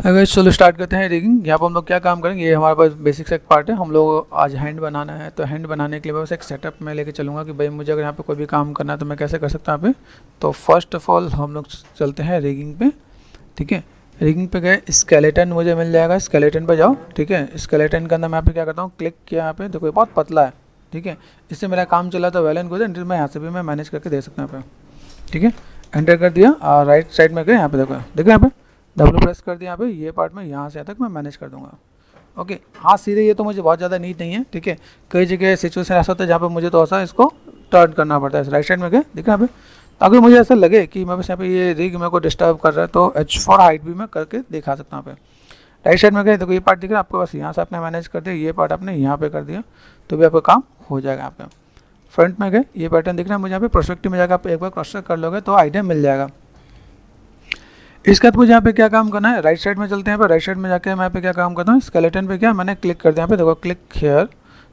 अगर चलो स्टार्ट करते हैं रिगिंग। यहाँ पर हम लोग क्या काम करेंगे, ये हमारे पास बेसिक सा एक पार्ट है। हम लोग आज हैंड बनाना है, तो हैंड बनाने के लिए बस एक सेटअप में लेके चलूँगा कि भाई मुझे अगर यहाँ पे कोई भी काम करना है तो मैं कैसे कर सकता हूँ यहाँ पे। तो फर्स्ट ऑफ ऑल हम लोग चलते हैं रिगिंग पे। ठीक है, रिगिंग पे गए, स्केलेटन मुझे मिल जाएगा, स्केलेटन पे जाओ। ठीक है, स्केलेटन के अंदर मैं यहाँ पे क्या करता हूँ, क्लिक किया यहाँ पे, देखो ये बहुत पतला है। ठीक है, इससे मेरा काम चला तो वेल एंड गुड है, मैं यहाँ से भी मैं मैनेज करके दे सकता हूँ यहाँ पे। ठीक है, एंटर कर दिया और राइट साइड में गए, यहाँ पे देखो यहाँ पे डब्ल्यू प्रेस कर दिया। यहाँ पे ये पार्ट में यहाँ से यहाँ तक मैं मैनेज कर दूंगा। ओके, हाथ सीधे ये तो मुझे बहुत ज़्यादा नीड नहीं है। ठीक है, कई जगह सिचुएशन ऐसा होता है जहाँ पे मुझे तो ऐसा इसको टर्न करना पड़ता है। राइट साइड में गए, देखिए यहाँ पे, अगर मुझे ऐसा लगे कि मैं बस यहाँ पे ये रिग मेरे को डिस्टर्ब कर रहा है तो H4 हाइट भी मैं करके दिखा सकता हूँ यहाँ पे। राइट साइड में गए, देखो ये पार्ट दिख रहा है आपको, बस यहाँ से आपने मैनेज कर दिया, ये पार्ट आपने यहाँ पे कर दिया तो भी आपका काम हो जाएगा यहाँ पे। फ्रंट में गए, ये पैटर्न दिख रहा है मुझे यहाँ पे, पर्सपेक्टिव में जाकर आप एक बार क्रॉस चेक कर लोगे तो आइडिया मिल जाएगा। इसके बाद मुझे यहाँ पे क्या काम करना है, राइट साइड में चलते हैं। राइट साइड में जाके मैं यहाँ पे क्या काम करता हूँ, स्केलेटन पे क्या मैंने क्लिक कर दिया, यहाँ पे देखो क्लिक हेयर।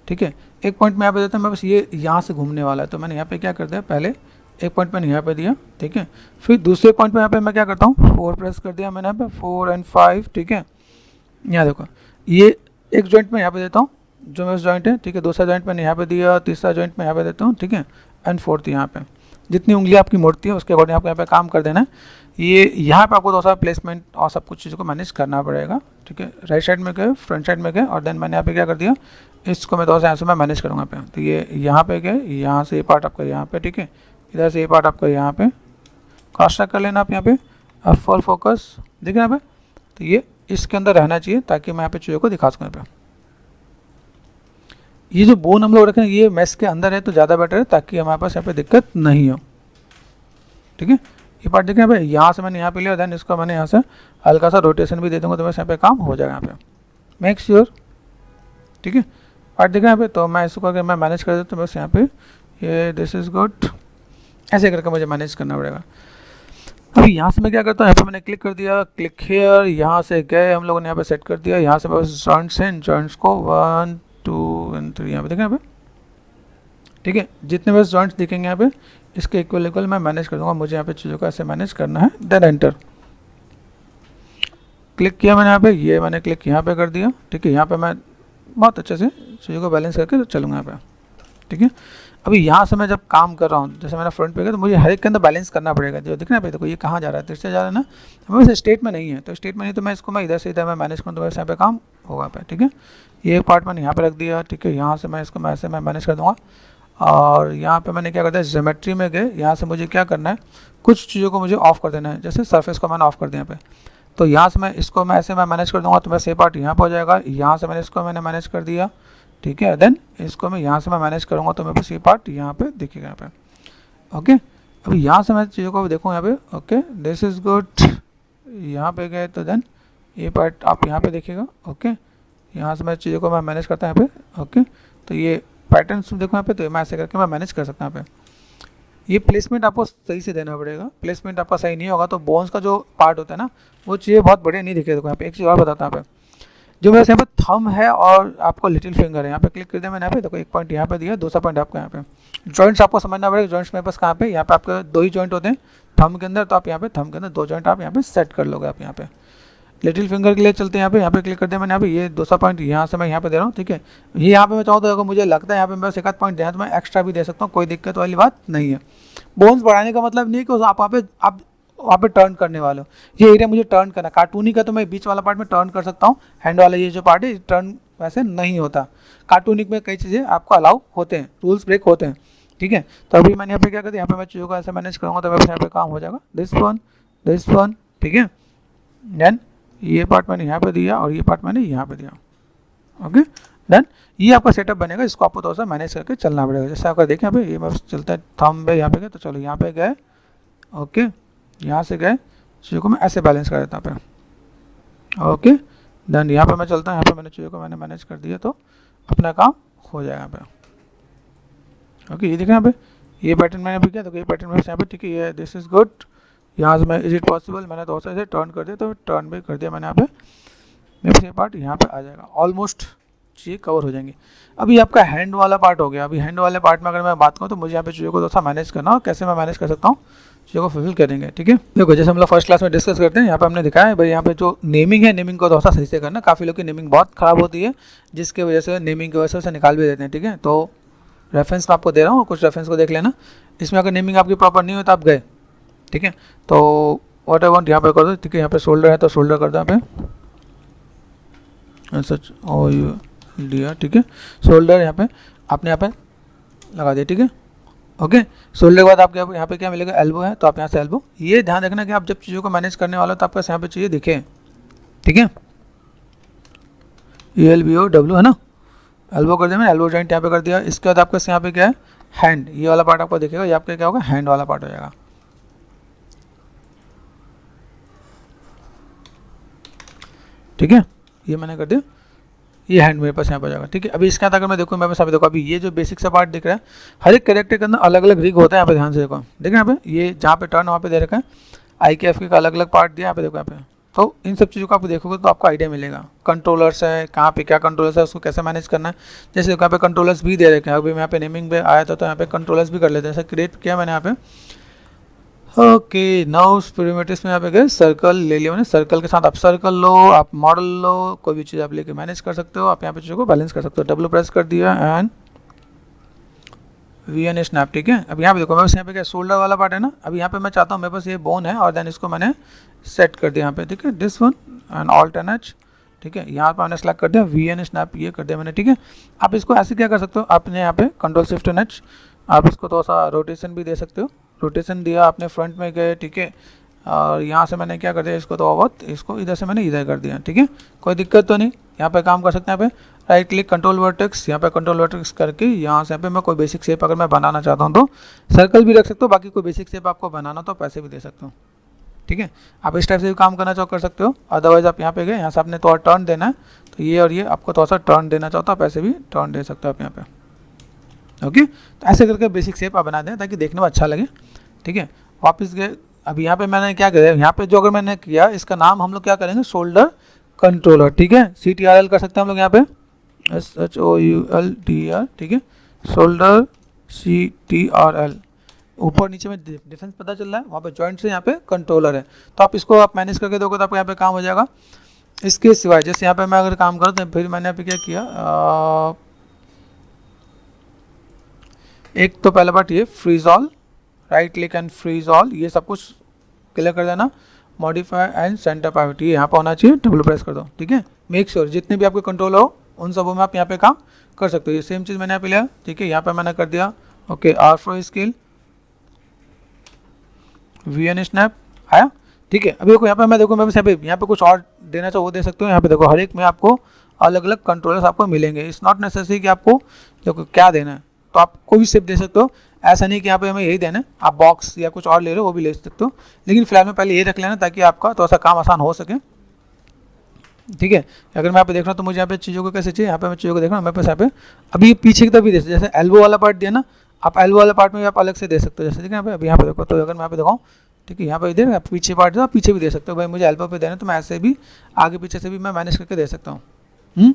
ठीक है, एक पॉइंट में यहाँ पे देता हूँ, मैं बस ये यहाँ से घूमने वाला है तो मैंने यहाँ पे क्या कर दिया, पहले एक पॉइंट मैंने यहाँ पे दिया। ठीक है, फिर दूसरे पॉइंट पे यहाँ पे मैं क्या करता हूँ, 4 प्रेस कर दिया मैंने यहाँ पे, 4 और 5। ठीक है, यहाँ देखो ये एक जॉइंट में यहाँ पे देता हूँ जो मेरा जॉइंट है। ठीक है, दूसरा जॉइंट मैंने यहाँ पे दिया, तीसरा जॉइंट में यहाँ पे देता हूँ। ठीक है, एंड फोर्थ यहाँ पे, जितनी उंगली आपकी मोड़ती है उसके अकॉर्डिंग आपको यहाँ पे काम कर देना है। ये यहाँ पे आपको थोड़ा सा प्लेसमेंट और सब कुछ चीज़ों को मैनेज करना पड़ेगा। ठीक है, राइट साइड में गए, फ्रंट साइड में गए और देन मैंने यहाँ पे क्या कर दिया, इसको मैं थोड़ा सा यहाँ से मैं मैनेज करूँगा पे। तो ये यहाँ पे गए, यहाँ से ये पार्ट आपका यहाँ पे। ठीक है, इधर से ये पार्ट आपका यहाँ पे, क्रॉस चेक कर लेना आप यहाँ पे, अब फुल फोकस दिख रहा है यहाँ पे। तो ये इसके अंदर रहना चाहिए ताकि मैं यहाँ पे चीज़ों को दिखा सकूँ यहाँ पे। ये जो बोन हम लोग रखें ये मैश के अंदर है तो ज़्यादा बेटर है ताकि हमारे पास यहाँ पे दिक्कत नहीं हो। ठीक है, ये पार्ट देख रहे हैं भाई, यहाँ से मैंने यहाँ पे लिया, देन इसको मैंने यहाँ से हल्का सा रोटेशन भी दे दूँगा तो बस यहाँ पे काम हो जाएगा यहाँ पे, मेक श्योर। ठीक है, पार्ट देख रहे हैं यहाँ पे, तो मैं इसको अगर मैं मैनेज कर देता हूँ बस यहाँ पे, ये दिस इज़ गुड, ऐसे करके मुझे मैनेज करना पड़ेगा। अभी यहाँ से मैं क्या करता हूँ, यहाँ पे मैंने क्लिक कर दिया, क्लिक हेयर, यहाँ से गए हम लोगों ने यहाँ पे सेट कर दिया, यहाँ से बस जॉइंट्स हैं, जॉइंट्स को 1 2 एंड 3 यहाँ पे देखें यहाँ पे। ठीक है, जितने बस जॉइंट्स दिखेंगे यहाँ पे इसके इक्वल मैं मैनेज कर दूंगा, मुझे यहाँ पे चीज़ों को ऐसे मैनेज करना है। देन एंटर क्लिक किया मैंने यहाँ पे, ये मैंने क्लिक यहाँ पे कर दिया। ठीक है, यहाँ पे मैं बहुत अच्छे से चीज़ों को बैलेंस करके चलूँगा यहाँ पे। ठीक है, अभी यहाँ से मैं जब काम कर रहा हूँ, जैसे मेरा फ्रंट पे गया तो मुझे हर एक के अंदर बैलेंस करना पड़ेगा। जो दिख रहा है पे, देखो ये कहाँ जा रहा है, तिरछे जा रहा है ना, वैसे स्टेट में नहीं है, तो स्टेट में नहीं तो मैं इसको मैं इधर से इधर मैं मैनेज करूँ तो वैसे यहाँ पे काम होगा पे। ठीक है, ये पार्ट मैंने यहाँ पे रख दिया। ठीक है, यहाँ से मैं इसको ऐसे मैं मैनेज कर दूँगा और यहाँ पे मैंने क्या करता है, ज्योमेट्री में गए, यहाँ से मुझे क्या करना है, कुछ चीज़ों को मुझे ऑफ कर देना है, जैसे सरफेस को मैंने ऑफ कर दिया यहाँ पे। तो यहाँ से मैं इसको मैं ऐसे मैं मैनेज कर दूँगा तो बस ये पार्ट यहाँ पर हो जाएगा। यहाँ से मैंने इसको मैंने मैनेज कर दिया। ठीक है, देन इसको मैं यहाँ से मैं मैनेज करूँगा तो मेरे पास ये पार्ट यहाँ पे दिखेगा यहाँ पे। ओके, अभी यहाँ से मैं चीज़ों को देखूँ यहाँ पे। ओके, दिस इज़ गुड, यहाँ पे गए तो देन ये पार्ट आप यहाँ पे देखिएगा। ओके, यहाँ से मैं चीज़ों को मैं मैनेज करता हूँ यहाँ पे। ओके, तो ये पैटर्न देखो यहाँ पे, तो मैं ऐसे करके मैं मैनेज कर सकता हूँ यहाँ पे। ये प्लेसमेंट आपको सही से देना पड़ेगा, प्लेसमेंट आपका सही नहीं होगा तो बोन्स का जो पार्ट होता है ना वो चीज़ें बहुत बढ़िया नहीं दिखे। देखो यहाँ पे एक चीज़ और बताता हूँ यहाँ पे, जो वैसे यहाँ पे थंब है और आपको लिटिल फिंगर है, यहाँ पे क्लिक कर दिया मैंने यहाँ पे, देखो एक पॉइंट यहाँ पे दिया, दूसरा पॉइंट आपको यहाँ पे। जॉइंट्स आपको समझना पड़ेगा, जॉइंट्स मेरे पास कहाँ पे, यहाँ पे आपके 2 ही जॉइंट होते हैं थंब के अंदर, तो आप यहाँ पे थंब के अंदर 2 जॉइंट आप यहाँ पे सेट कर लोगे। आप यहाँ पे लिटिल फिंगर के लिए चलते हैं, यहाँ पे क्लिक कर दिया मैंने यहाँ पे, ये दूसरा पॉइंट यहाँ से मैं यहाँ पे दे रहा हूँ। ठीक है, ये यहाँ पे मैं चाहूँ तो अगर मुझे लगता है यहाँ पे मैं एक आध पॉइंट देना तो मैं एक्स्ट्रा भी दे सकता हूँ, कोई दिक्कत वाली बात नहीं है। बोन्स बढ़ाने का मतलब नहीं है कि आप वहाँ पे टर्न करने वाले हो, ये एरिया मुझे टर्न करना, कार्टूनी का तो मैं बीच वाला पार्ट में टर्न कर सकता हूँ, हैंड वाला ये जो पार्ट है टर्न वैसे नहीं होता। कार्टूनिक में कई चीज़ें आपको अलाउ होते हैं, रूल्स ब्रेक होते हैं। ठीक है, तो अभी मैंने यहाँ पे क्या कर दिया, यहाँ पे मैं चीज़ों को ऐसे मैनेज करूँगा तो वैसे यहाँ पे काम हो जाएगा, दिस वन। ठीक है, देन ये पार्ट मैंने यहाँ पे दिया और ये पार्ट मैंने यहाँ पे दिया। ओके, देन ये आपका सेटअप बनेगा, इसको आपको थोड़ा सा मैनेज करके चलना पड़ेगा। जैसे आपका देखें यहाँ पे, ये बस चलता है थंब पे यहाँ पे गए, तो चलो यहाँ पे गए। ओके, यहाँ से गए, चीज़ों को मैं ऐसे बैलेंस कर देता हूँ पे। ओके, देन यहाँ पे मैं चलता हूँ, यहाँ पे मैंने चीज़ों को मैंने मैनेज कर दिया तो अपना काम हो जाएगा यहाँ पे। ओके, ये देखें यहाँ पे, ये पैटर्न मैंने भी किया तो ये पैटर्न यहाँ पे। ठीक है, ये दिस इज़ गुड, यहाँ से मैं इज इट पॉसिबल मैंने थोड़ा सा ऐसे टर्न कर दिया तो टर्न भी कर दिया मैंने यहाँ पे, मेरे ये पार्ट यहाँ पे आ जाएगा। ऑलमोस्ट चीज़ें कवर हो जाएंगी। अभी आपका हैंड वाला पार्ट हो गया। अभी हैंड वाले पार्ट में अगर मैं बात करूँ तो मुझे यहाँ पे चीज़ों को थोड़ा सा मैनेज करना हो, कैसे मैं मैनेज कर सकता हूँ चीज़ों को फुलफिल करेंगे। ठीक है, देखो जैसे हम लोग फर्स्ट क्लास में डिस्कस करते हैं, यहाँ पे हमने दिखाया है भाई, यहाँ पे जो नेमिंग है, नेमिंग को थोड़ा सा सही से करना। काफ़ी लोग की नेमिंग बहुत ख़राब होती है, जिसकी वजह से नेमिंग की वजह से उसे निकाल भी देते हैं। ठीक है, तो रेफरेंस मैं आपको दे रहा हूँ, कुछ रेफरेंस को देख लेना। इसमें अगर नेमिंग आपकी प्रॉपर नहीं हो तो आप गए। ठीक है, तो व्हाट आई वांट यहाँ पे कर दो। ठीक है, यहाँ पे शोल्डर है तो शोल्डर कर दो यहाँ पे सच ओ यू दिया। ठीक है, शोल्डर यहाँ पे आपने यहाँ पे लगा दिया। ठीक है, ओके। शोल्डर के बाद आपके यहाँ पे क्या मिलेगा, एल्बो है, तो आप यहाँ से एल्बो। ये ध्यान रखना कि आप जब चीज़ों को मैनेज करने वाला हो तो आपको यहाँ पे चीज़ें दिखे। ठीक है, ELBO W है ना, एल्बो कर दिया मैंने, एल्बो जॉइंट यहाँ पे कर दिया। इसके बाद आपका यहाँ पे क्या है, हैंड, ये वाला पार्ट आपको दिखेगा, ये आपका क्या होगा, हैंड वाला पार्ट हो जाएगा। ठीक है, ये मैंने कर दिया, ये हैंड मेरे पास यहाँ पर जाएगा। ठीक है, अभी इसके अंदर अगर मैं देखूँ मेरे पास, अभी देखो, अभी ये जो बेसिक सा पार्ट दिख रहा है, हर एक कैरेक्टर के अंदर अलग अलग रिग होता है। यहाँ पे ध्यान से देखो, देखिए यहाँ पे ये जहाँ पे टर्न वहाँ पे दे रखा है, IKF का अलग अलग पार्ट दिया यहाँ पे, देखो यहाँ पे। तो इन सब चीज़ों को आप देखोगे तो आपको आइडिया मिलेगा। कंट्रोलर्स है, कहाँ पे क्या कंट्रोलर्स है, उसको कैसे मैनेज करना है। जैसे यहाँ पे कंट्रोलर्स भी दे रखे हैं। अभी मैं यहाँ पे नेमिंग पे आया था तो यहाँ पे कंट्रोलर्स भी कर लेते हैं, जैसे क्रिएट किया मैंने यहाँ पे। ओके, नाउ प्रीमेट्रिक्स में यहाँ पे गए, सर्कल ले लिया मैंने। सर्कल के साथ आप सर्कल लो, आप मॉडल लो, कोई भी चीज़ आप लेके मैनेज कर सकते हो। आप यहाँ पे चीज़ों को बैलेंस कर सकते हो। W प्रेस कर दिया एंड VN स्नैप। ठीक है, अब यहाँ पे देखो, मेरे पास यहाँ पे क्या शोल्डर वाला पार्ट है ना। अभी यहाँ पे मैं चाहता हूँ, मेरे पास ये बोन है और देन इसको मैंने सेट कर दिया यहाँ पे। ठीक है, this one and Alt NH। ठीक है, यहाँ पर मैंने सेलेक्ट कर दिया, VN स्नैप ये कर दिया मैंने। ठीक है, आप इसको ऐसे क्या कर सकते हो, आपने यहाँ पे Ctrl+Shift+H, आप इसको थोड़ा सा रोटेशन भी दे सकते हो। रोटेशन दिया आपने, फ्रंट में गए। ठीक है, और यहाँ से मैंने क्या कर दिया, इसको तो बहुत, इसको इधर से मैंने इधर कर दिया। ठीक है, कोई दिक्कत तो नहीं, यहाँ पे काम कर सकते हैं। यहाँ पे राइट क्लिक, कंट्रोल वर्टेक्स, यहाँ पे कंट्रोल वर्टेक्स करके यहाँ से यहाँ पे मैं कोई बेसिक शेप अगर मैं बनाना चाहता हूँ तो सर्कल भी रख सकते हो। बाकी कोई बेसिक शेप आपको बनाना तो पैसे भी दे सकते हो। ठीक है, आप इस टाइप से भी काम करना चाहो कर सकते हो। अदरवाइज आप यहाँ पे गए, यहाँ से आपने थोड़ा टर्न देना है तो ये और ये आपको थोड़ा सा टर्न देना चाहता हो, पैसे भी टर्न दे सकते हो आप यहाँ पे। ओके, तो ऐसे करके बेसिक शेप आप बना दें ताकि देखने में अच्छा लगे। ठीक है, वापस गए। अभी यहाँ पे मैंने क्या किया, यहाँ पे जो अगर मैंने किया, इसका नाम हम लोग क्या करेंगे, शोल्डर कंट्रोलर। ठीक है, CTRL कर सकते हैं हम लोग यहाँ पे, SHOULDR। ठीक है, शोल्डर CTRL। ऊपर नीचे में डिफरेंस पता चल रहा है, वहाँ पे जॉइंट से यहाँ पे कंट्रोलर है। तो आप इसको आप मैनेज करके दोगे तो आपको यहाँ पे काम हो जाएगा। इसके सिवाय जैसे यहाँ पे मैं अगर काम करूँ तो फिर मैंने यहाँ पे क्या किया, एक तो पहला पार्ट ये freeze all, right click and freeze all, ये सब कुछ क्लियर कर देना। मॉडिफाई एंड सेंटर प्रायोरिटी यहाँ पर होना चाहिए, W प्रेस कर दो। ठीक है, मेक श्योर जितने भी आपके कंट्रोल हो उन सबों में आप यहाँ पे काम कर सकते हो। ये सेम चीज़ मैंने यहाँ पे लिया। ठीक है, यहाँ पे मैंने कर दिया okay, R4 scale, VN snap आया। ठीक है, अभी देखो यहाँ पे मैं देखो, मैं बस यहाँ पे कुछ और देना चाहो वो दे सकते हो। यहाँ पे देखो हर एक में आपको अलग अलग कंट्रोलर्स आपको मिलेंगे। इट्स नॉट नेसेसरी कि आपको देखो क्या देना है, तो आप कोई भी शेप दे सकते हो। ऐसा नहीं कि यहाँ पे हमें यही देना है, आप बॉक्स या कुछ और ले रहे हो वो भी ले सकते हो। लेकिन फिलहाल में पहले ये रख लेना ताकि आपका थोड़ा सा काम आसान हो सके। ठीक है, अगर मैं यहाँ पे देख रहा हूँ तो मुझे यहाँ पे चीज़ों को कैसे चाहिए, यहाँ पे मैं चीज़ों को देख रहा हूँ। मेरे पास यहाँ पे अभी पीछे की तरफ भी दे सकते, जैसे एल्बो वाला पार्ट दिया ना, आप एल्बो वाला पार्ट में भी आप अलग से दे सकते हो। जैसे ठीक है, यहाँ पे अभी यहाँ पे देखो, तो अगर मैं यहाँ पे दिखाऊँ, ठीक है, यहाँ पे इधर पीछे पार्ट आप पीछे भी दे सकते हो। भाई मुझे एल्बो पे देना है तो मैं ऐसे भी आगे पीछे से भी मैं मैनेज करके दे सकता हूँ।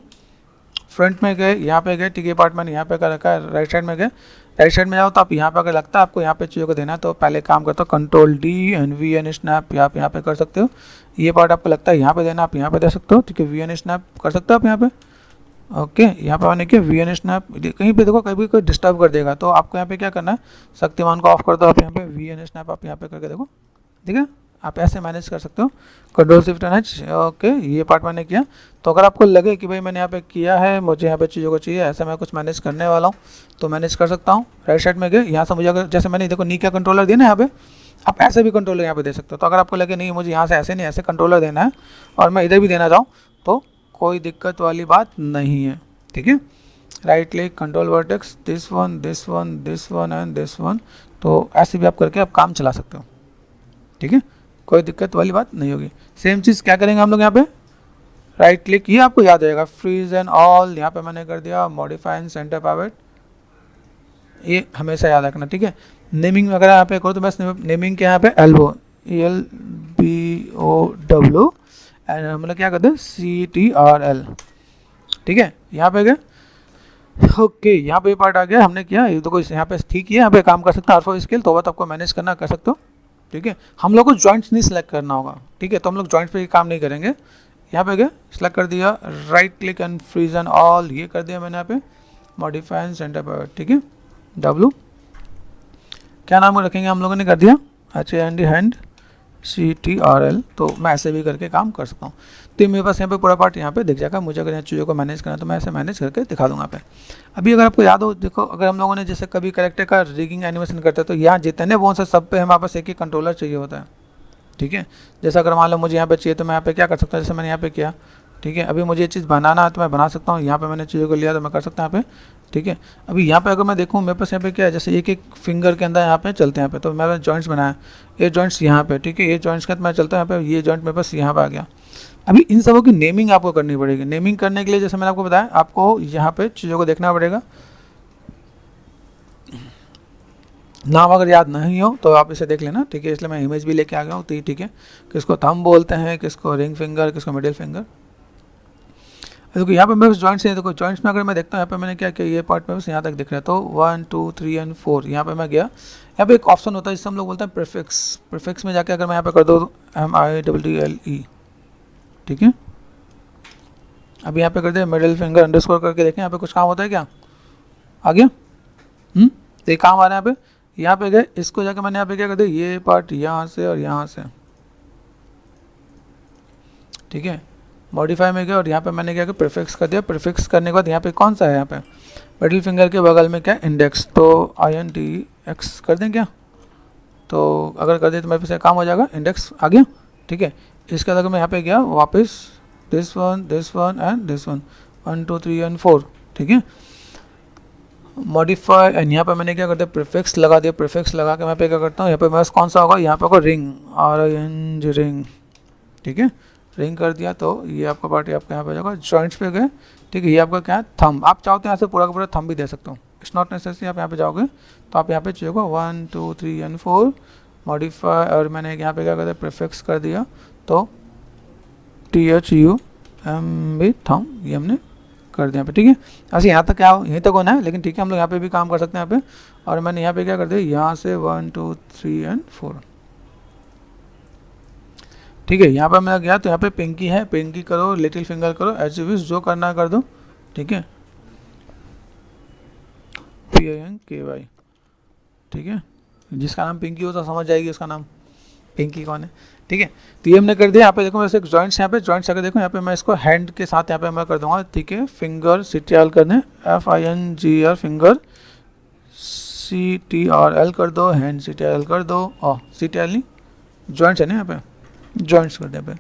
फ्रंट में गए, यहाँ पे गए। ठीक है, पार्ट मैंने यहाँ पे कर रखा है। राइट साइड में गए, राइट साइड में जाओ तो आप यहाँ पे अगर लगता है आपको यहाँ पे चीज़ों को देना है तो पहले काम करता हो Ctrl+D एंड VN स्नैप, आप यहाँ पे कर सकते हो। ये पार्ट आपको लगता है यहाँ पे देना, आप यहाँ पे दे सकते हो। ठीक है, VN स्नैप कर सकते हो आप यहाँ पे। ओके, यहाँ पे मैंने किया VN स्नैप। कहीं पे देखो कभी कोई डिस्टर्ब कर देगा तो आपको यहाँ पे क्या करना है, शक्तिमान को ऑफ कर दो आप यहाँ पे, VN स्नैप आप यहाँ पे करके देखो। ठीक है, आप ऐसे मैनेज कर सकते हो, Ctrl+Shift+H। ओके, ये पार्ट मैंने किया। तो अगर आपको लगे कि भाई मैंने यहाँ पे किया है, मुझे यहाँ पे चीज़ों को चाहिए, ऐसा मैं कुछ मैनेज करने वाला हूँ तो मैनेज कर सकता हूँ। राइट साइड में गए, यहाँ से मुझे अगर जैसे मैंने देखो नी का कंट्रोलर दिया ना, यहाँ पे आप ऐसे भी कंट्रोलर यहाँ पे दे सकते हो। तो अगर आपको लगे नहीं मुझे यहाँ से ऐसे नहीं ऐसे कंट्रोलर देना है और मैं इधर भी देना चाहूँ तो कोई दिक्कत वाली बात नहीं है। ठीक है, right click, control vertex, this one this one this one and this one, तो ऐसे भी आप करके आप काम चला सकते हो। ठीक है, कोई दिक्कत वाली बात नहीं होगी। सेम चीज़ क्या करेंगे हम लोग यहाँ पे, राइट क्लिक, ये आपको याद रहेगा, फ्रीज एंड ऑल, यहाँ पे मैंने कर दिया मॉडिफाई एंड सेंटर प्राइवेट, ये हमेशा याद रखना। ठीक है, नेमिंग वगैरह यहाँ पे करो तो बस नेमिंग के यहाँ पे एल्बो, ELBOW एंड हम लोग क्या करते हैं CTRL। ठीक है, यहाँ पे गए, ओके यहाँ पे पार्ट आ गया, हमने किया, ये देखो यहाँ पे ठीक है, यहाँ पे काम कर सकते हैं आर्फो स्केल, तो आपको मैनेज करना कर सकते हो, ठीक है। हम लोग को जॉइंट्स नहीं सिलेक्ट करना होगा, ठीक है, तो हम लोग जॉइंट्स पे काम नहीं करेंगे। यहाँ पे गए, सिलेक्ट कर दिया, right click and freeze and all, ये कर दिया मैंने यहाँ पे, मॉडिफाई एंड सेंटर पर, ठीक है, डब्लू क्या नाम रखेंगे हम लोगों ने कर दिया, HAND हैंड CTRL, तो मैं ऐसे भी करके काम कर सकता हूँ। तो मेरे पास यहाँ पे पूरा पार्ट यहाँ पे दिख जाएगा। मुझे अगर यहाँ चीज़ों को मैनेज करना है तो मैं ऐसे मैनेज करके दिखा दूंगा यहाँ पे। अभी अगर आपको याद हो, देखो अगर हम लोगों ने जैसे कभी कैरेक्टर का रिगिंग एनिमेशन करते हैं तो यहाँ जितने वो से सब पे हमारे पास एक ही कंट्रोलर चाहिए होता है, ठीक है। जैसा अगर मान लो मुझे यहाँ पे चाहिए तो मैं यहाँ पे क्या कर सकता हूँ, जैसे मैंने यहाँ पे किया, ठीक है। अभी मुझे ये चीज़ बनाना है तो मैं बना सकता हूँ, यहाँ पे मैंने चीज़ों को लिया तो मैं कर सकता हूँ यहाँ पे, ठीक है। अभी यहाँ पे अगर मैं देखूँ मेरे पास यहाँ पे क्या है, जैसे एक एक फिंगर के अंदर यहाँ पे चलते हैं यहाँ पे, तो मैंने जॉइंट्स बनाया, ये जॉइंट्स यहाँ पे, ठीक है, ये जॉइंट्स के अंदर मैं चलता हूँ यहाँ पे, ये जॉइंट मेरे पास यहाँ पे आ गया। अभी इन सबों की नेमिंग आपको करनी पड़ेगी। नेमिंग करने के लिए जैसे मैंने आपको बताया, आपको यहाँ पे चीज़ों को देखना पड़ेगा, नाम अगर याद नहीं हो तो आप इसे देख लेना, ठीक है। इसलिए मैं इमेज भी लेके आ गया हूँ, ठीक है। किसको थंब बोलते हैं, किसको रिंग फिंगर, किसको मिडिल फिंगर। देखो यहाँ पे मेरे पास जॉइंट्स हैं, देखो जॉइंट्स में अगर मैं देखता हूँ यहाँ पे मैंने क्या किया, ये पार्ट में बस यहाँ तक दिख रहा है, तो 1 2 3 एंड 4 यहाँ पे मैं गया। यहाँ पे एक ऑप्शन होता है जिससे हम लोग बोलते हैं प्रीफिक्स। प्रीफिक्स में जाके अगर मैं यहाँ पे कर दूँ MIDDLE, ठीक है। अभी यहाँ पे कर दे मिडिल फिंगर अंडरस्कोर करके देखें, यहाँ पे कुछ काम होता है क्या, आ गया, तो ये काम आ रहा है यहाँ पे। यहाँ पे गए, इसको जाके मैंने यहाँ पे क्या कर दिया, ये पार्ट यहाँ से और यहाँ से, ठीक है। मॉडिफाई में गया और यहाँ पे मैंने क्या किया, प्रीफिक्स कर दिया। प्रीफिक्स करने के बाद यहाँ पे कौन सा है, यहाँ पे मिडिल फिंगर के बगल में क्या इंडेक्स, तो INDX कर दें क्या, तो अगर कर दें तो मेरे पास काम हो जाएगा, इंडेक्स आ गया, ठीक है। इसके बाद अगर मैं यहाँ पे गया वापस, this one and this one, 1 2 3 and 4, ठीक है। मॉडिफाई एंड यहाँ पे मैंने क्या कर दिया, प्रीफिक्स लगा दिया। प्रीफिक्स लगा के मैं पे क्या करता हूँ, यहाँ पे मेरे पास कौन सा होगा, यहाँ पे होगा रिंग, RING रिंग, ठीक है। रिंग कर दिया तो ये आपका पार्ट आपका यहाँ पे जाएगा। जॉइंट्स पे गए, ठीक है, ये आपका क्या है थंब। आप चाहते हैं यहाँ से पूरा का पूरा थंब भी दे सकते हो, इट्स नॉट नेसेसरी। आप यहाँ पे जाओगे तो आप यहाँ पे चाहिए 1 2 3 एंड 4 मॉडिफाई, और मैंने यहाँ पे क्या कर दिया, प्रीफिक्स कर दिया, तो THUMB थंब ये हमने कर दिया यहाँ पे, ठीक है। ऐसे यहाँ तक क्या हो, यहीं तक होना है, लेकिन ठीक है हम लोग यहाँ पे भी काम कर सकते हैं यहाँ पे। और मैंने यहाँ पे क्या कर दिया, यहाँ से 1 2 3 एंड 4, ठीक है। यहाँ पे मैं गया तो यहाँ पे पिंकी है, पिंकी करो, लिटिल फिंगर करो, एज यू विश, जो करना कर दो, ठीक है। PINKY, ठीक है। जिसका नाम पिंकी हो तो समझ जाएगी उसका नाम पिंकी कौन है, ठीक है। तो ये हमने कर दिया। यहाँ पे देखो मेरे जॉइंट्स, यहाँ पे जॉइंट्स अगर देखो यहाँ पे मैं इसको हैंड के साथ यहाँ पे मैं कर दूंगा, ठीक है। फिंगर CTRL करने, FINGR फिंगर CTRL कर दो, हैंड CTRL कर दो, CTRL नहीं, जॉइंट्स है ना यहाँ पे, जॉइंट्स कर दें पे,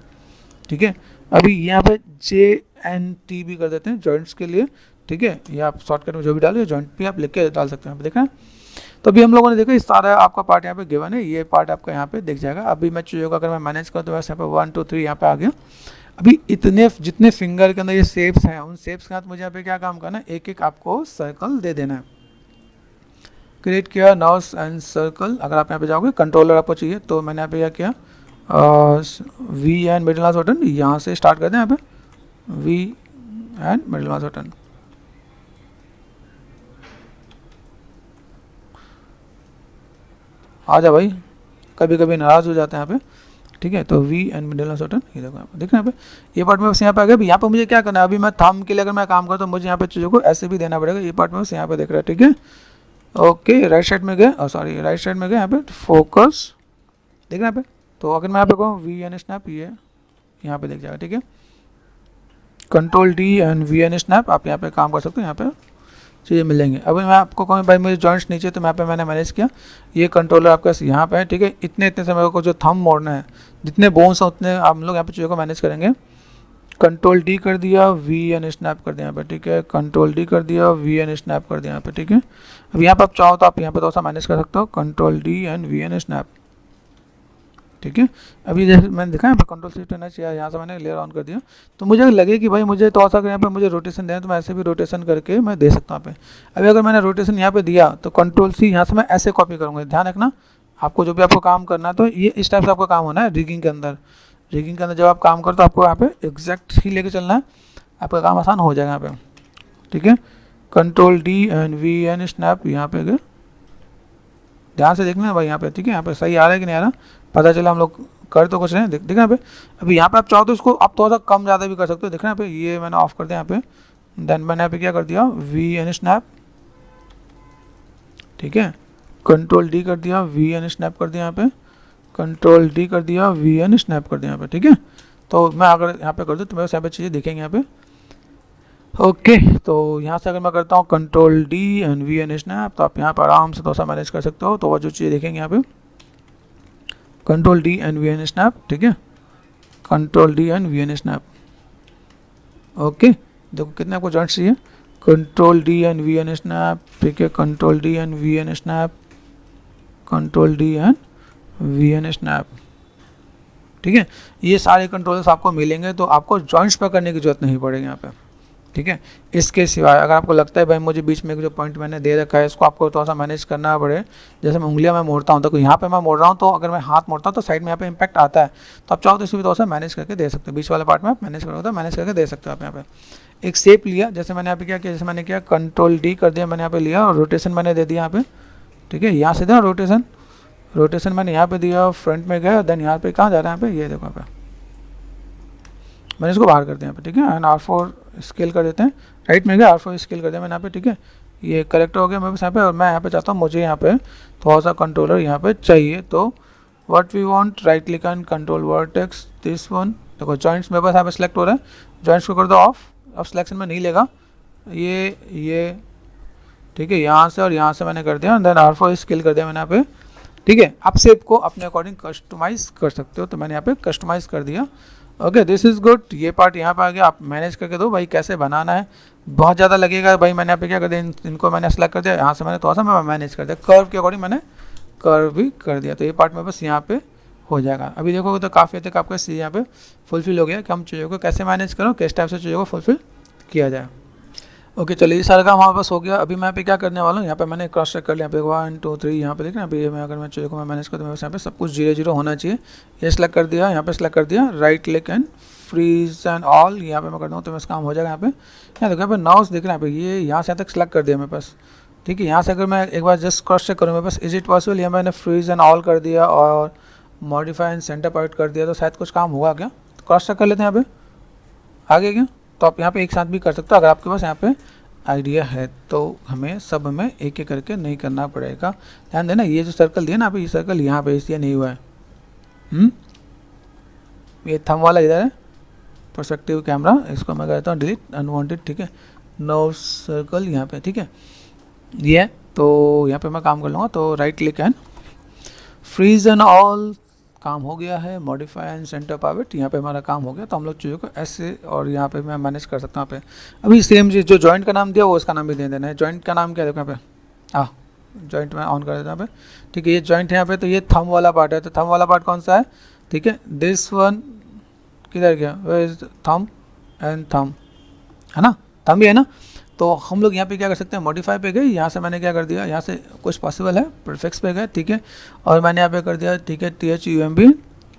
ठीक है। अभी यहाँ पे JNT भी कर देते हैं जॉइंट्स के लिए, ठीक है। ये आप शॉर्टकट में जो भी डालो जॉइंट भी आप लिख के डाल सकते हैं, यहाँ पे देखा। तो अभी हम लोगों ने देखा इस सारा आपका पार्ट यहाँ पे गिवन है, ये पार्ट आपका यहाँ पे दिख जाएगा। अभी मैं चीज़ों का अगर मैं मैनेज करूँ तो वैसे यहाँ पे 1 2 3 यहाँ पे आ गया। अभी इतने जितने फिंगर के अंदर ये शेप्स हैं, उन शेप्स के साथ मुझे यहाँ पे क्या काम करना है, एक एक आपको सर्कल दे देना है। क्रिएट किया नाउस एंड सर्कल, अगर आप यहाँ पे जाओगे कंट्रोलर आपको चाहिए, तो मैंने यहाँ पे क्या किया, V and middle mouse button यहाँ से स्टार्ट कर दें, यहाँ पे V and middle mouse button, आ जा भाई, कभी कभी नाराज हो जाते हैं यहाँ पे, ठीक है। तो V and middle mouse button, ये देखो यहाँ पे, देखना यहाँ पे, ये पार्ट में बस यहाँ पे आ गया। यहाँ पे मुझे क्या करना है, अभी मैं थंब के लिए अगर मैं काम करता तो मुझे यहाँ पे चीज़ों को ऐसे भी देना पड़ेगा। ये पार्ट में बस यहाँ पे देख रहा है, ठीक है। ओके, राइट साइड में गए, सॉरी राइट साइड में गए, यहाँ पे फोकस देखना यहाँ पे। तो अगर मैं यहाँ पे कहूँ V एंड स्नैप, ये यहाँ पे दिख जाएगा, ठीक है। Control D and V and snap, आप यहाँ पे काम कर सकते हो, यहाँ पे चीज़ें मिलेंगे। अभी मैं आपको कहूँ भाई मुझे जॉइंट्स नीचे, तो यहाँ पे मैंने मैनेज किया, ये कंट्रोलर आपका यहाँ पे है, ठीक है। इतने इतने से मेरे को जो थंब मोड़ना है, जितने बोन्स हैं उतने हम लोग यहाँ पे चीज़ों को मैनेज करेंगे। कंट्रोल D कर दिया, V एंड स्नैप कर दिया यहाँ पे, ठीक है। कंट्रोल D कर दिया, V एंड स्नैप कर दिया यहाँ पे, ठीक है। अब यहाँ पे आप चाहो तो आप यहाँ पे थोड़ा सा मैनेज कर सकते हो, control D and V and snap, ठीक है। अभी जैसे मैंने दिखा है कंट्रोल शिफ्ट एन एच, यहाँ से मैंने लेयर ऑन कर दिया। तो मुझे लगे कि भाई मुझे तो ऐसा यहाँ पे मुझे रोटेशन देना, तो मैं ऐसे भी रोटेशन करके मैं दे सकता हूँ यहाँ पे। अभी अगर मैंने रोटेशन यहाँ पे दिया तो कंट्रोल C, यहाँ से मैं ऐसे कॉपी करूँगा। ध्यान रखना, आपको जो भी आपको काम करना है तो ये इस टाइप से आपका काम होना है। रिगिंग के अंदर, रिगिंग के अंदर जब आप काम करते हो आपको यहाँ पे एग्जैक्ट ही लेके चलना है। आपका काम आसान हो जाएगा यहाँ पे, ठीक है। Control D and V and snap यहाँ पे गए, ध्यान से देखना भाई यहाँ पे, ठीक है। यहाँ पे सही आ रहा है कि नहीं आ रहा, पता चला हम लोग कर तो कुछ रहे हैं, देखना यहाँ पे। अभी यहाँ पे आप चाहो तो इसको आप थोड़ा सा कम ज़्यादा भी कर सकते हो, देखना यहाँ पे, ये मैंने ऑफ कर दिया यहाँ पे। देन मैंने यहाँ पे क्या कर दिया, वी एन स्नैप, ठीक है। कंट्रोल डी कर दिया, वी एन स्नैप कर दिया यहाँ पे, कंट्रोल डी कर दिया, वी एन स्नैप कर दिया यहाँ पे, ठीक है। तो मैं अगर यहाँ पे कर दूँ तो मेरे यहाँ पे चीज़ें दिखेंगे यहाँ पे, ओके। तो यहाँ से अगर मैं करता हूँ control D and V and snap, तो आप यहाँ पर आराम से थोड़ा सा मैनेज कर सकते हो। तो वो जो चीज़ें देखेंगे यहाँ पे, control D and V and snap, ठीक है, control D and V and snap, okay. देखो कितने आपको जॉइंट्स चाहिए, control D and V and snap, ठीक है, control D and V and snap, control D and V and snap, ठीक है। ये सारे कंट्रोल्स आपको मिलेंगे, तो आपको जॉइंट्स पर करने की जरूरत नहीं पड़ेगी यहाँ पे, ठीक है। इसके सिवाय अगर आपको लगता है भाई मुझे बीच में जो पॉइंट मैंने दे रखा है इसको आपको थोड़ा सा मैनेज करना पड़े, जैसे मैं उंगलियां मैं मोड़ता हूँ, तो यहाँ पे मैं मोड़ रहा हूँ, तो अगर मैं हाथ मोड़ता हूँ तो साइड में यहाँ पे इम्पैक्ट आता है, तो आप चाहो तो इसे भी थोड़ा सा मैनेज करके दे सकते हो, बीच वाले पार्ट में आप मैनेज करोगे तो मैनेज करके दे सकते हो आप। यहाँ पे एक शेप लिया, जैसे मैंने यहाँ पे क्या किया, जैसे मैंने किया कंट्रोल डी कर दिया मैंने यहाँ पे लिया, और रोटेशन मैंने दे दिया यहाँ पे, ठीक है। यहाँ से दिया रोटेशन, रोटेशन मैंने यहाँ पे दिया, फ्रंट में गया, देन यहाँ पे कहाँ जा रहा है यहाँ पे, ये देखो यहाँ पे मैंने इसको बाहर कर दिया यहाँ पे, ठीक है। एंड R4 स्केल कर देते हैं, राइट में गया R4 स्केल कर दिया मैंने यहाँ पे, ठीक है। ये करेक्ट हो गया मेरे पास यहाँ पे, और मैं यहाँ पे चाहता हूँ मुझे यहाँ पे थोड़ा सा कंट्रोलर यहाँ पे चाहिए, तो what we want, right click and control vertex this one. देखो जॉइंट्स मेरे पास यहाँ पे सिलेक्ट हो रहा है, जॉइंट्स को कर दो ऑफ, अब सिलेक्शन में नहीं लेगा ये ठीक है। यहाँ से और यहाँ से मैंने कर दिया, देन R4 स्केल कर दिया मैंने यहाँ पे, ठीक है। आप शेप को अपने अकॉर्डिंग कस्टमाइज़ कर सकते हो, तो मैंने यहाँ पे कस्टमाइज़ कर दिया, ओके दिस इज़ गुड। ये पार्ट यहाँ पे आ गया, आप मैनेज करके दो भाई कैसे बनाना है, बहुत ज़्यादा लगेगा भाई। मैंने यहाँ पे क्या कर दिया, इनको मैंने सेलेक्ट कर दिया, यहाँ से मैंने थोड़ा सा मैं मैनेज कर दिया, कर्व के अकॉर्डिंग मैंने कर्व भी कर दिया, तो ये पार्ट में बस यहाँ पे हो जाएगा। अभी देखोगे तो काफ़ी हद तक आपका चीज़ यहाँ पे फुलफिल हो गया कि हम चीज़ों को कैसे मैनेज करो, किस टाइप से चीज़ों को फुलफिल किया जाए। ओके चलिए, ये सारा काम हमारे पास हो गया। अभी मैं यहाँ पे क्या करने वाला हूँ, यहाँ पे मैंने क्रॉस चेक कर लिया, यहाँ पे 1 2 3 यहाँ पे देखना, अभी मैं अगर मैं चीज़ों को मैं मैनेज करूँ तो मेरे यहाँ पे सब कुछ 0 0 होना चाहिए। ये सेलेक्ट कर दिया, यहाँ पे सेलेक्ट कर दिया, right click and freeze and all, यहाँ पे मैं करता हूँ तो मेरा काम हो जाएगा। यहाँ पे देखो, यहाँ पे नाउस दिख रहा है, यहाँ पे ये यहाँ से यहाँ तक सेलेक्ट कर दिया मेरे पास, ठीक है। यहाँ से अगर मैं एक बार जस्ट क्रॉस चेक करूँ मेरे पास इज इट पॉसिबल, यहाँ मैंने फ्रीज एंड ऑल कर दिया और मॉडिफाई एंड सेंटर पॉइंट कर दिया, तो शायद कुछ काम होगा क्या। तो क्रॉस चेक कर लेते हैं यहाँ पे आगे क्या, तो आप यहाँ पे एक साथ भी कर सकते हो अगर आपके पास यहाँ पे आइडिया है, तो हमें सब में एक एक करके नहीं करना पड़ेगा। ध्यान देना, ये जो सर्कल दिया ना आप, ये सर्कल यहाँ पे इसलिए नहीं हुआ है, ये थंब वाला इधर है, पर्सपेक्टिव कैमरा, इसको मैं कहता हूँ डिलीट अनवांटेड, ठीक है। नो सर्कल यहाँ पे, ठीक है। ये तो यहाँ पे मैं काम कर लूँगा, तो right click and freeze and all, काम हो गया है। मॉडिफाई एंड सेंटर पावर्ट, यहाँ पे हमारा काम हो गया। तो हम लोग चीज़ों को ऐसे और यहाँ पे मैं मैनेज कर सकता हूँ। यहाँ पे अभी सेम चीज़ जो जॉइंट का नाम दिया वो उसका नाम भी दे देना है। जॉइंट का नाम क्या देखो यहाँ पे, जॉइंट में ऑन कर देता हूँ यहाँ पे, ठीक है। ये जॉइंट है यहाँ पे, तो ये थंब वाला पार्ट है, तो थंब वाला पार्ट कौन सा है, ठीक है। दिस वन किधर गया, where is thumb and thumb, है ना, थंब भी है ना। तो हम लोग यहाँ पे क्या कर सकते हैं, मॉडिफाई पे गए, यहाँ से मैंने क्या कर दिया, यहाँ से कुछ पॉसिबल है, प्रीफिक्स पे गए, ठीक है। और मैंने यहाँ पे कर दिया, ठीक है,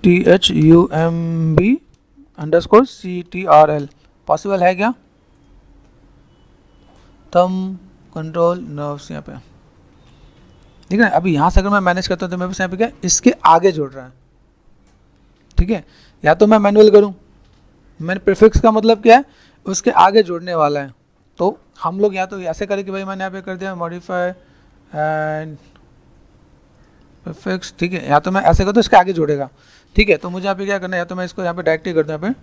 THUMB अंडरस्कोर CTRL, पॉसिबल है क्या, थंब कंट्रोल नर्व्स यहाँ पे, ठीक है। अभी यहाँ से अगर मैं मैनेज करता हूँ तो मेरे पास यहाँ पे क्या इसके आगे जोड़ रहा है, ठीक है। या तो मैं मैनुअल करूँ, मैंने प्रीफिक्स का मतलब क्या है, उसके आगे जोड़ने वाला है। तो हम लोग या तो ऐसे करें कि भाई मैंने यहाँ पे कर दिया मॉडिफाई एंड प्रीफिक्स, ठीक है। या तो मैं ऐसे कर तो इसके आगे जोड़ेगा, ठीक है। तो मुझे यहाँ पे क्या करना है, या तो मैं इसको यहाँ पे डायरेक्टली कर दूँ, यहाँ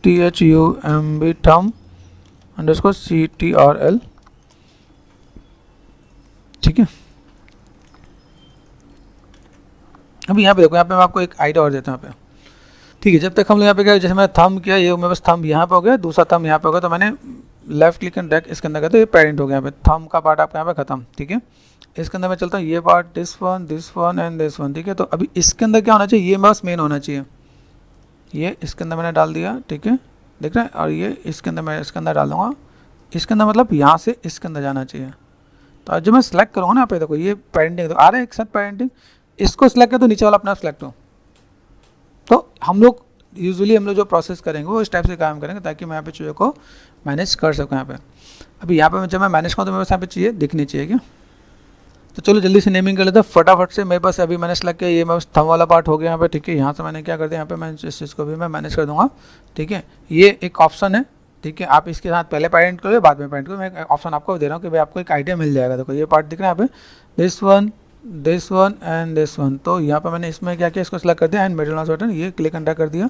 पे THUMB थंब अंडरस्कोर CTRL, ठीक है। अभी यहाँ पे देखो, यहाँ पे मैं आपको एक आइडिया और देता हूँ यहाँ पे, ठीक है। जब तक हम लोग यहाँ पे क्या, जैसे मैंने थंब किया, ये मेरे पास थंब यहाँ पे हो गया, दूसरा थंब यहाँ पे हो गया, तो मैंने लेफ्ट क्लिक एंड ड्रैग इसके अंदर गया, तो ये पेरेंट हो गया यहाँ पे, थंब का पार्ट आपका यहाँ पे खत्म, ठीक है। इसके अंदर मैं चलता हूँ, ये part this one and this one, ठीक है। तो अभी इसके अंदर क्या होना चाहिए, ये मेरे पास मेन होना चाहिए, ये इसके अंदर मैंने डाल दिया, ठीक है, देख रहे हैं। और ये इसके अंदर मैं इसके अंदर डाल दूँगा, इसके अंदर मतलब यहाँ से इसके अंदर जाना चाहिए। तो जो मैं सेलेक्ट करूँगा ना, यहाँ पे देखो ये पेरेंटिंग तो आ रहा है एक साथ पेरेंटिंग, इसको सेलेक्ट कर तो नीचे वाला अपना सेलेक्ट हो। तो हम लोग यूजुअली हम लोग जो प्रोसेस करेंगे वो इस टाइप से काम करेंगे ताकि मैं यहाँ पे चीज़ों को मैनेज कर सकूँ यहाँ पे। अभी यहाँ पे जब मैं मैनेज करूँ तो मेरे पास यहाँ पे चीज़ें दिखनी चाहिए क्या। तो चलो जल्दी से नेमिंग कर लेते हैं फटाफट से। मेरे पास अभी मैंने सेलेक्ट किया, ये मेरे पास थंब वाला पार्ट हो गया यहाँ पे, ठीक है। यहाँ से मैंने क्या कर दिया, यहाँ पे मैं इस चीज़ को भी मैं मैनेज कर दूंगा, ठीक है। ये एक ऑप्शन है, ठीक है। आप इसके साथ पहले पेरेंट करो बाद में पेरेंट करो, मैं ऑप्शन आपको दे रहा हूँ कि भाई आपको एक आइडिया मिल जाएगा। देखो ये पार्ट दिख रहा है यहाँ पे, this one and this one. तो यहाँ पे मैंने इसमें क्या किया, इसको सेलेक्ट कर दिया एंड मिडिल माउस बटन ये क्लिक अंडर कर दिया,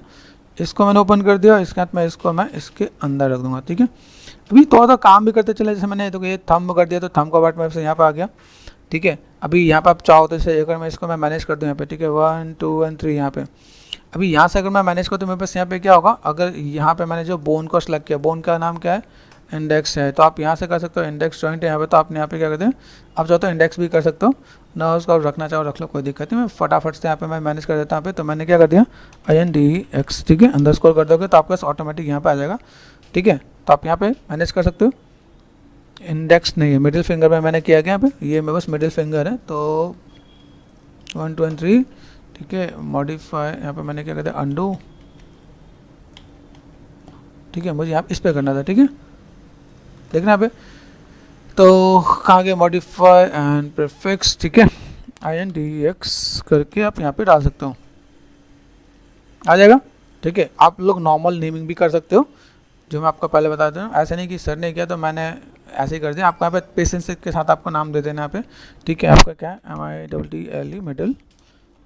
इसको मैंने ओपन कर दिया। इसके बाद मैं इसके अंदर रख दूंगा, ठीक है। अभी थोड़ा सा काम भी करते चले, जैसे मैंने तो ये थंब कर दिया तो थंब का पार्ट मेरे से यहाँ पे आ गया, ठीक है। अभी यहाँ पे आप चाहो तो इसे अगर मैं इसको मैं मैनेज कर दूँ यहाँ पे, ठीक है, 1 2 1 3 यहाँ पे। अभी यहाँ से अगर मैं मैनेज करूँ तो मेरे पास यहाँ पे क्या होगा, अगर यहाँ पे मैंने जो बोन को सेलेक्ट किया, बोन का नाम क्या है, इंडेक्स है, तो आप यहाँ से कर सकते हो, इंडेक्स जॉइंट है यहाँ पे, तो आपने यहाँ पे क्या करते हैं, आप चाहो तो इंडेक्स भी कर सकते हो ना, उसको रखना चाहो रख लो, कोई दिक्कत नहीं। मैं फटाफट से यहाँ पे मैं मैनेज कर देता हूँ यहाँ पे। तो मैंने क्या कर दिया, INDEX, ठीक है, अंडरस्कोर कर दोगे तो आपके पास ऑटोमेटिक यहाँ पे आ जाएगा, ठीक है। तो आप यहाँ पे मैनेज कर सकते हो। इंडेक्स नहीं है, मिडिल फिंगर में मैंने किया क्या यहाँ पे, ये मेरे पास मिडिल फिंगर है, तो 1 2 3, ठीक है। मॉडिफाई यहाँ पे मैंने क्या कहते हैं, अंडू, ठीक है, मुझे यहाँ इस पे करना था, ठीक है, देखना यहाँ पे। तो कहाँ गए, मॉडिफाई एंड प्रीफिक्स, ठीक है, INDEX करके आप यहाँ पे डाल सकते हो, आ जाएगा, ठीक है। आप लोग नॉर्मल नेमिंग भी कर सकते हो, जो मैं आपको पहले बता दूँ। ऐसा नहीं कि सर ने किया तो मैंने ऐसे ही कर दिया। आपको यहाँ पे पेशेंस के साथ आपको नाम दे देना यहाँ पे, ठीक है। आपका क्या है, MIDDLE मिडिल,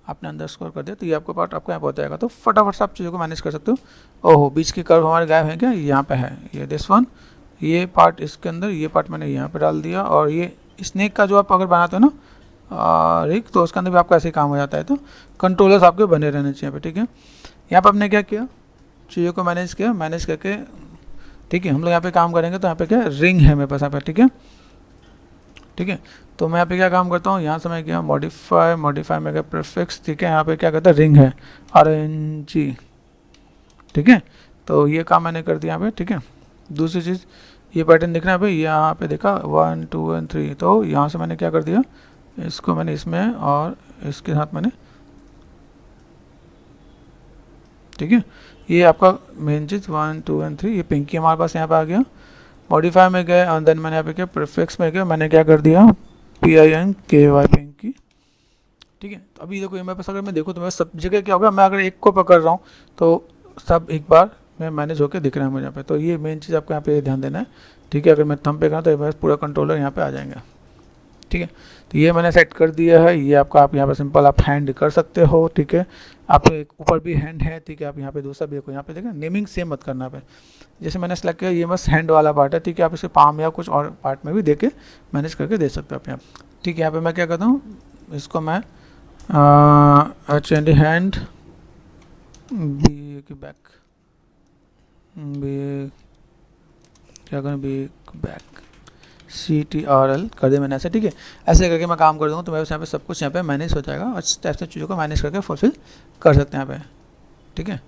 आपने अंडरस्कोर कर दिया तो ये आपको पार्ट आपको यहाँ पे हो जाएगा। तो फटाफट से आप चीज़ों को मैनेज कर सकते हो। ओहो, बीच की कर्व हमारे गायब है क्या, यहाँ पे है, ये दिस वन, ये पार्ट इसके अंदर, ये पार्ट मैंने यहाँ पे डाल दिया। और ये स्नेक का जो आप अगर बनाते हो ना रिक, तो उसके अंदर भी आपका ऐसे काम हो जाता है। तो कंट्रोलर्स आपके बने रहने चाहिए यहाँ पे, ठीक है। यहाँ पर आपने क्या किया, चीज़ों को मैनेज किया, मैनेज करके, ठीक है। हम लोग यहाँ पे काम करेंगे तो यहाँ पे क्या रिंग है मेरे पास यहाँ पे, ठीक है, ठीक है। तो मैं यहाँ पे क्या काम करता हूँ, यहाँ से मैं क्या मॉडिफाई में क्या प्रीफिक्स, ठीक है। यहाँ पे क्या कहता है, रिंग है, RNG, ठीक है। तो ये काम मैंने कर दिया यहाँ पे, ठीक है। दूसरी चीज़, ये पैटर्न दिख रहा है भाई, यहाँ पे देखा 1 2 1 3, तो यहाँ से मैंने क्या कर दिया, इसको मैंने इसमें और इसके साथ मैंने, ठीक है। ये आपका मेन चीज़ 1 2 1 3, ये पिंकी हमारे पास यहाँ पे आ गया। मॉडिफाई में गए और देन मैंने यहाँ पे क्या प्रीफिक्स में गया, मैंने क्या कर दिया, PINKY पिंकी, ठीक है। तो अभी देखो मेरे पास अगर मैं देखूँ तो मैं सब जगह क्या होगा, मैं अगर एक को पकड़ रहा हूँ तो सब एक बार में मैनेज होकर दिख रहा है मुझे यहाँ पे। तो ये मेन चीज़ आपको यहाँ पे ध्यान देना है, ठीक है। अगर मैं थंब पे करूँ तो पूरा कंट्रोलर यहाँ पे आ जाएंगे, ठीक है। तो ये मैंने सेट कर दिया है। ये आपका आप यहाँ पे सिंपल आप हैंड कर सकते हो, ठीक है। आप एक ऊपर भी हैंड है, ठीक है। आप यहाँ पे दूसरा भी यहाँ पे देखें, नेमिंग सेम मत करना पे, जैसे मैंने सेलेक्ट किया ये बस हैंड वाला पार्ट है, ठीक है। आप इसे पाम या कुछ और पार्ट में भी दे के मैनेज करके दे सकते हो आप यहाँ, ठीक है। यहाँ पे मैं क्या करता हूँ, इसको मैं हैंड बी की बैक, बी क्या करें, बी बैक CTRL कर दिया मैंने ऐसे, ठीक है। ऐसे करके मैं काम कर दूँगा तो मेरे यहाँ पे सब कुछ यहाँ पे मैनेज हो जाएगा और इस टाइप से चीज़ों को मैनेज करके फुलफिल कर सकते हैं यहाँ पे, ठीक है।